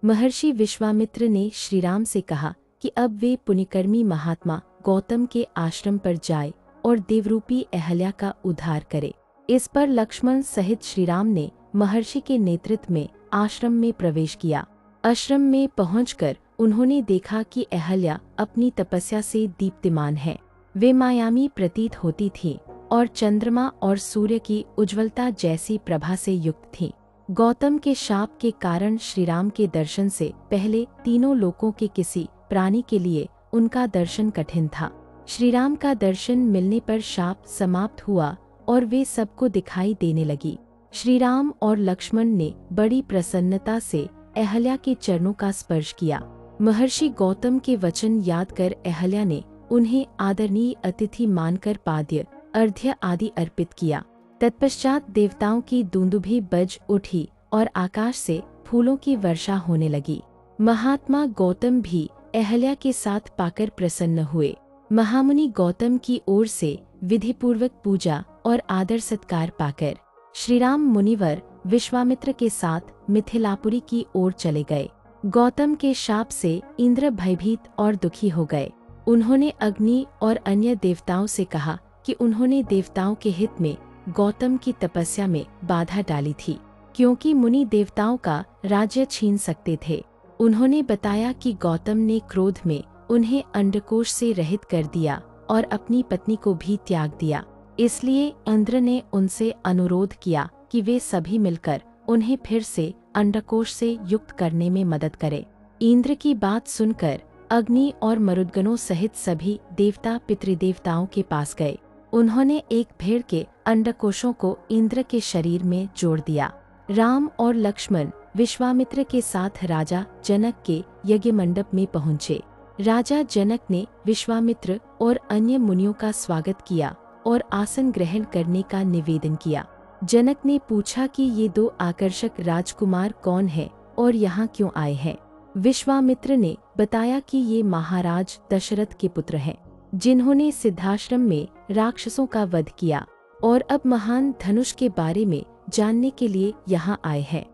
महर्षि विश्वामित्र ने श्रीराम से कहा कि अब वे पुण्यकर्मी महात्मा गौतम के आश्रम पर जाए और देवरूपी अहल्या का उद्धार करे। इस पर लक्ष्मण सहित श्रीराम ने महर्षि के नेतृत्व में आश्रम में प्रवेश किया। आश्रम में पहुंचकर उन्होंने देखा कि अहल्या अपनी तपस्या से दीप्तिमान है। वे मायावी प्रतीत होती थीं और चंद्रमा और सूर्य की उज्ज्वलता जैसी प्रभा से युक्त थीं। गौतम के शाप के कारण श्रीराम के दर्शन से पहले तीनों लोकों के किसी प्राणी के लिए उनका दर्शन कठिन था। श्रीराम का दर्शन मिलने पर शाप समाप्त हुआ और वे सबको दिखाई देने लगी। श्रीराम और लक्ष्मण ने बड़ी प्रसन्नता से अहल्या के चरणों का स्पर्श किया। महर्षि गौतम के वचन याद कर अहल्या ने उन्हें आदरणीय अतिथि मानकर पाद्य अर्घ्य आदि अर्पित किया। तत्पश्चात देवताओं की दुंदुभी बज उठी और आकाश से फूलों की वर्षा होने लगी। महात्मा गौतम भी अहल्या के साथ पाकर प्रसन्न हुए। महामुनि गौतम की ओर से विधिपूर्वक पूजा और आदर सत्कार पाकर श्रीराम मुनिवर विश्वामित्र के साथ मिथिलापुरी की ओर चले गए। गौतम के शाप से इंद्र भयभीत और दुखी हो गए। उन्होंने अग्नि और अन्य देवताओं से कहा कि उन्होंने देवताओं के हित में गौतम की तपस्या में बाधा डाली थी, क्योंकि मुनि देवताओं का राज्य छीन सकते थे। उन्होंने बताया कि गौतम ने क्रोध में उन्हें अंडकोश से रहित कर दिया और अपनी पत्नी को भी त्याग दिया। इसलिए इंद्र ने उनसे अनुरोध किया कि वे सभी मिलकर उन्हें फिर से अंडकोश से युक्त करने में मदद करें। इंद्र की बात सुनकर अग्नि और मरुद्गणों सहित सभी देवता पितृदेवताओं के पास गए। उन्होंने एक भेड़ के अंडकोशों को इंद्र के शरीर में जोड़ दिया। राम और लक्ष्मण विश्वामित्र के साथ राजा जनक के यज्ञ मंडप में पहुँचे। राजा जनक ने विश्वामित्र और अन्य मुनियों का स्वागत किया और आसन ग्रहण करने का निवेदन किया। जनक ने पूछा कि ये दो आकर्षक राजकुमार कौन हैं और यहाँ क्यों आए हैं। विश्वामित्र ने बताया कि ये महाराज दशरथ के पुत्र हैं, जिन्होंने सिद्धाश्रम में राक्षसों का वध किया और अब महान धनुष के बारे में जानने के लिए यहाँ आए हैं।